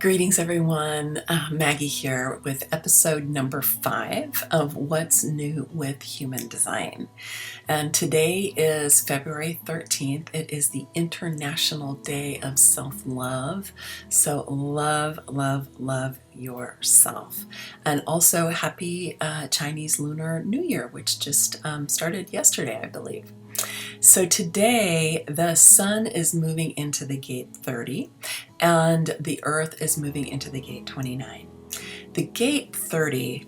Greetings, everyone. Maggie here with episode number 5 of What's New with Human Design. And today is February 13th. It is the International Day of Self-Love. So love, love, love yourself. And also happy Chinese Lunar New Year, which just started yesterday, I believe. So today the sun is moving into the gate 30 and the earth is moving into the gate 29. The gate 30,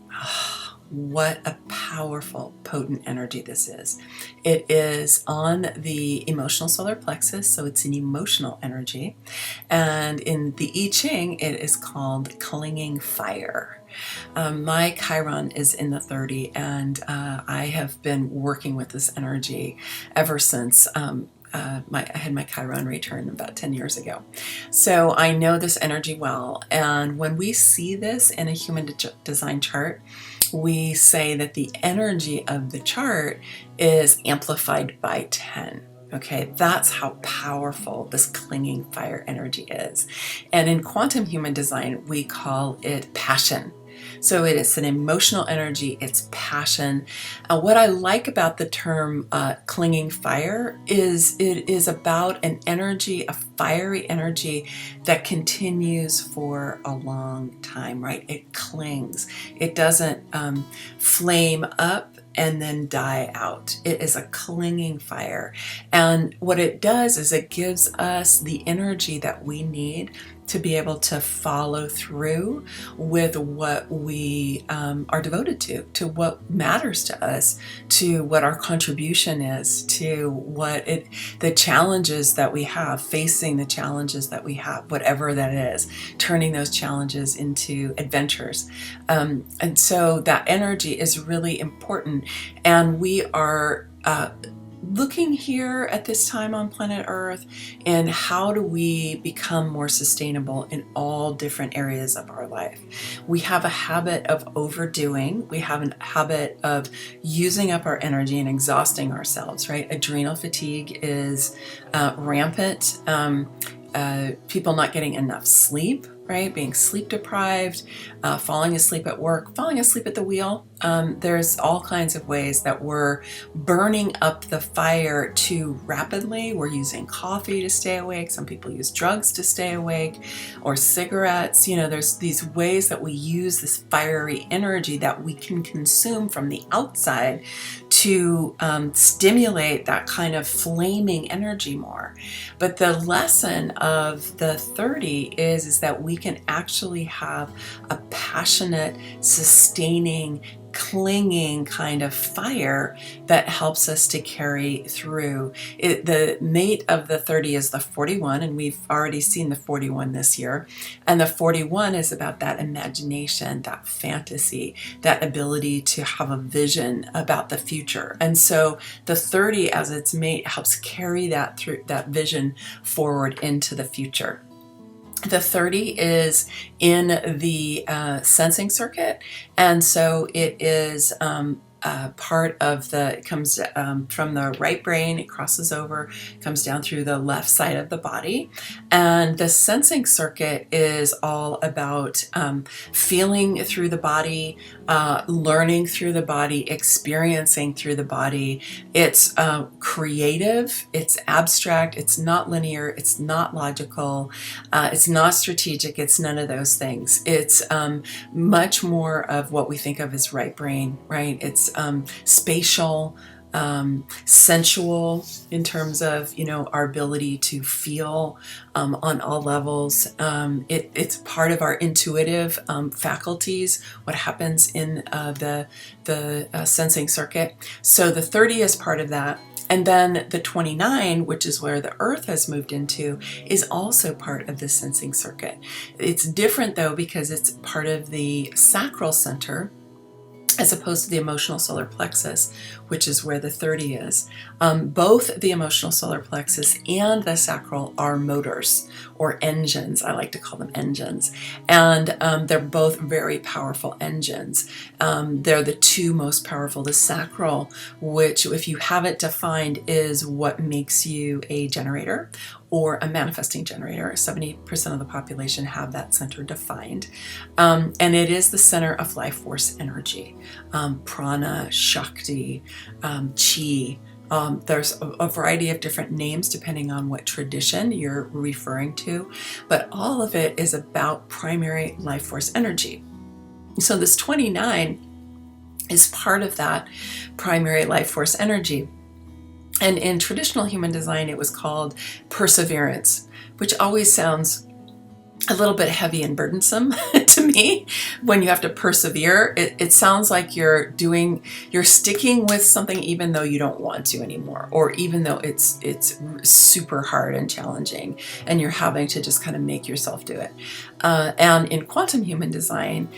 what a powerful, potent energy this is. It is on the emotional solar plexus, so it's an emotional energy. And in the I Ching, it is called clinging fire. My Chiron is in the 30, and I have been working with this energy ever since I had my Chiron return about 10 years ago. So I know this energy well, and when we see this in a human design chart, we say that the energy of the chart is amplified by 10. Okay, that's how powerful this clinging fire energy is. And in quantum human design, we call it passion. So it is an emotional energy, it's passion. What I like about the term clinging fire is it is about an energy, a fiery energy that continues for a long time, right? It clings. It doesn't flame up and then die out. It is a clinging fire. And what it does is it gives us the energy that we need to be able to follow through with what we are devoted to what matters to us, to what our contribution is, to what the challenges that we have, facing the challenges that we have, whatever that is, turning those challenges into adventures. And so that energy is really important, and we are looking here at this time on planet Earth, and how do we become more sustainable in all different areas of our life. We have a habit of overdoing. We have a habit of using up our energy and exhausting ourselves, right? Adrenal fatigue is rampant. People not getting enough sleep, right? Being sleep deprived, falling asleep at work, falling asleep at the wheel. There's all kinds of ways that we're burning up the fire too rapidly. We're using coffee to stay awake. Some people use drugs to stay awake, or cigarettes. You know, there's these ways that we use this fiery energy that we can consume from the outside to stimulate that kind of flaming energy more. But the lesson of the 30 is that we can actually have a passionate, sustaining, clinging kind of fire that helps us to carry through. The mate of the 30 is the 41, and we've already seen the 41 this year. And the 41 is about that imagination, that fantasy, that ability to have a vision about the future. And so the 30 as its mate helps carry that through, that vision forward into the future. The 30 is in the sensing circuit, and so it is part of it comes from the right brain, it crosses over, comes down through the left side of the body. And the sensing circuit is all about feeling through the body, learning through the body, experiencing through the body. It's creative, it's abstract, it's not linear, it's not logical, it's not strategic, it's none of those things. It's much more of what we think of as right brain, right? It's spatial, sensual in terms of, our ability to feel on all levels. It's part of our intuitive faculties, what happens in the sensing circuit. So the 30 is part of that. And then the 29, which is where the earth has moved into, is also part of the sensing circuit. It's different though, because it's part of the sacral center, as opposed to the emotional solar plexus, which is where the 30 is. Both the emotional solar plexus and the sacral are motors or engines. I like to call them engines. And they're both very powerful engines. They're the two most powerful. The sacral, which if you have it defined, is what makes you a generator, or a manifesting generator. 70% of the population have that center defined. And it is the center of life force energy, prana, shakti, chi. There's a variety of different names depending on what tradition you're referring to, but all of it is about primary life force energy. So this 29 is part of that primary life force energy. And in traditional human design, it was called perseverance, which always sounds a little bit heavy and burdensome to me. When you have to persevere, it sounds like you're sticking with something even though you don't want to anymore, or even though it's super hard and challenging and you're having to just kind of make yourself do it. And in quantum human design,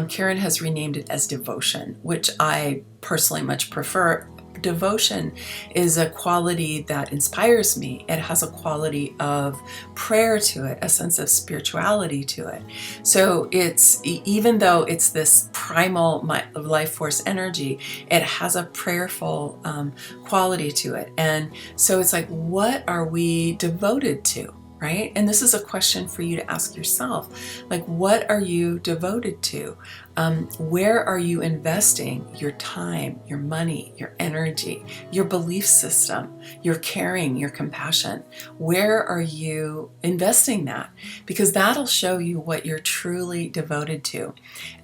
Karen has renamed it as devotion, which I personally much prefer. Devotion is a quality that inspires me. It has a quality of prayer to it, a sense of spirituality to it. So it's, even though it's this primal life force energy, it has a prayerful quality to it. And so it's like, what are we devoted to? Right? And this is a question for you to ask yourself. Like, what are you devoted to? Where are you investing your time, your money, your energy, your belief system, your caring, your compassion? Where are you investing that? Because that'll show you what you're truly devoted to.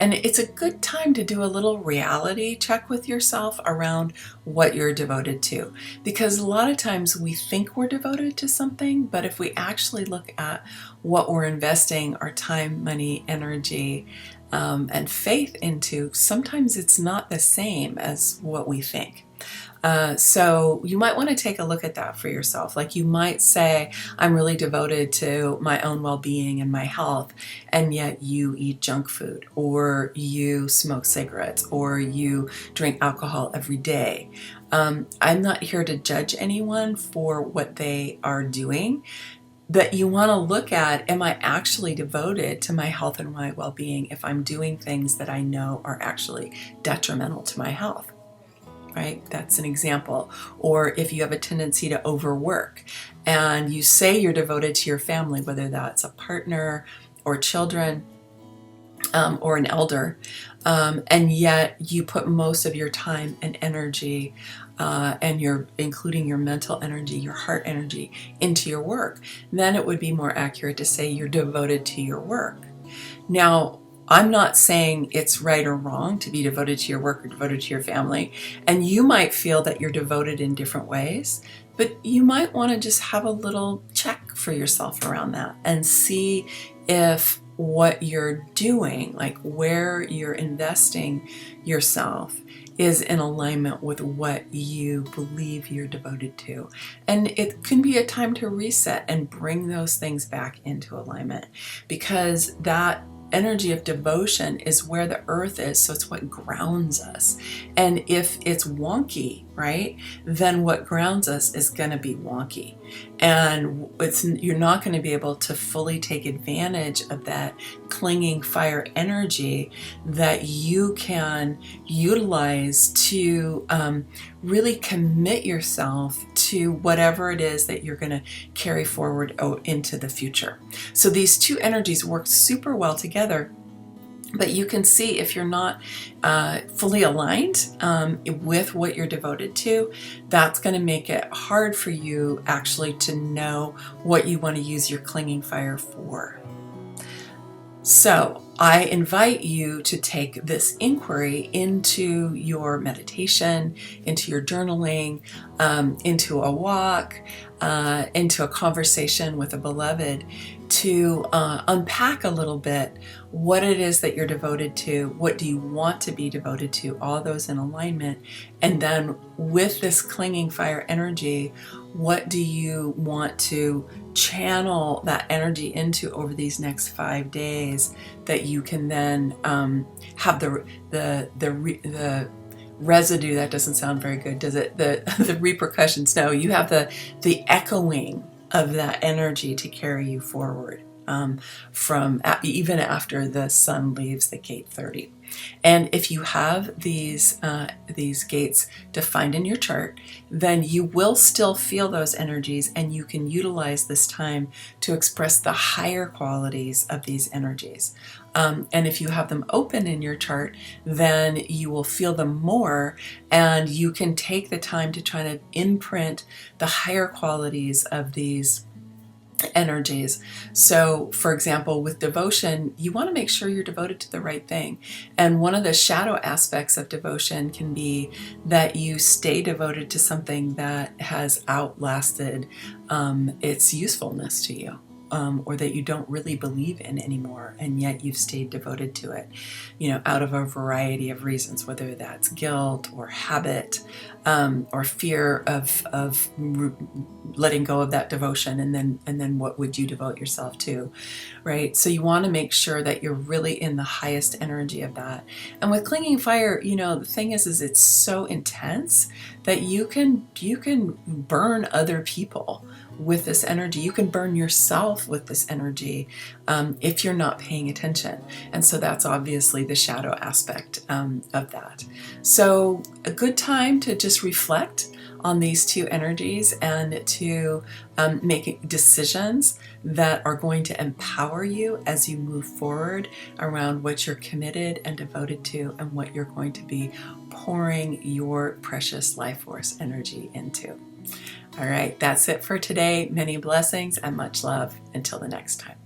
And it's a good time to do a little reality check with yourself around what you're devoted to. Because a lot of times we think we're devoted to something, but if we actually look at what we're investing our time, money, energy, and faith into, sometimes it's not the same as what we think. So you might want to take a look at that for yourself. Like, you might say, I'm really devoted to my own well-being and my health, and yet you eat junk food, or you smoke cigarettes, or you drink alcohol every day. I'm not here to judge anyone for what they are doing. But you want to look at, am I actually devoted to my health and my well-being if I'm doing things that I know are actually detrimental to my health, right? That's an example. Or if you have a tendency to overwork and you say you're devoted to your family, whether that's a partner or children, or an elder, and yet you put most of your time and energy, and you're including your mental energy, your heart energy, into your work, then it would be more accurate to say you're devoted to your work. Now, I'm not saying it's right or wrong to be devoted to your work or devoted to your family, and you might feel that you're devoted in different ways, but you might want to just have a little check for yourself around that and see if what you're doing, like where you're investing yourself, is in alignment with what you believe you're devoted to. And it can be a time to reset and bring those things back into alignment, because that energy of devotion is where the earth is, so it's what grounds us. And if it's wonky, right, then what grounds us is going to be wonky, and you're not going to be able to fully take advantage of that clinging fire energy that you can utilize to really commit yourself to whatever it is that you're going to carry forward into the future. So these two energies work super well together. But you can see if you're not fully aligned with what you're devoted to, that's going to make it hard for you actually to know what you want to use your clinging fire for. So I invite you to take this inquiry into your meditation, into your journaling, into a walk, into a conversation with a beloved, to unpack a little bit what it is that you're devoted to, what do you want to be devoted to, all those in alignment, and then with this clinging fire energy, what do you want to channel that energy into over these next 5 days, that you can then have the residue. That doesn't sound very good, does it? The repercussions. No, you have the echoing of that energy to carry you forward. from even after the sun leaves the gate 30. And if you have these gates defined in your chart, then you will still feel those energies, and you can utilize this time to express the higher qualities of these energies. And if you have them open in your chart, then you will feel them more, and you can take the time to try to imprint the higher qualities of these energies. So, for example, with devotion, you want to make sure you're devoted to the right thing. And one of the shadow aspects of devotion can be that you stay devoted to something that has outlasted its usefulness to you. Or that you don't really believe in anymore, and yet you've stayed devoted to it, out of a variety of reasons, whether that's guilt or habit, or fear of letting go of that devotion, and then what would you devote yourself to, right? So you want to make sure that you're really in the highest energy of that. And with clinging fire, the thing is it's so intense that you can burn other people with this energy. You can burn yourself with this energy if you're not paying attention. And so that's obviously the shadow aspect of that. So a good time to just reflect on these two energies and to make decisions that are going to empower you as you move forward around what you're committed and devoted to, and what you're going to be pouring your precious life force energy into. All right, that's it for today. Many blessings and much love. Until the next time.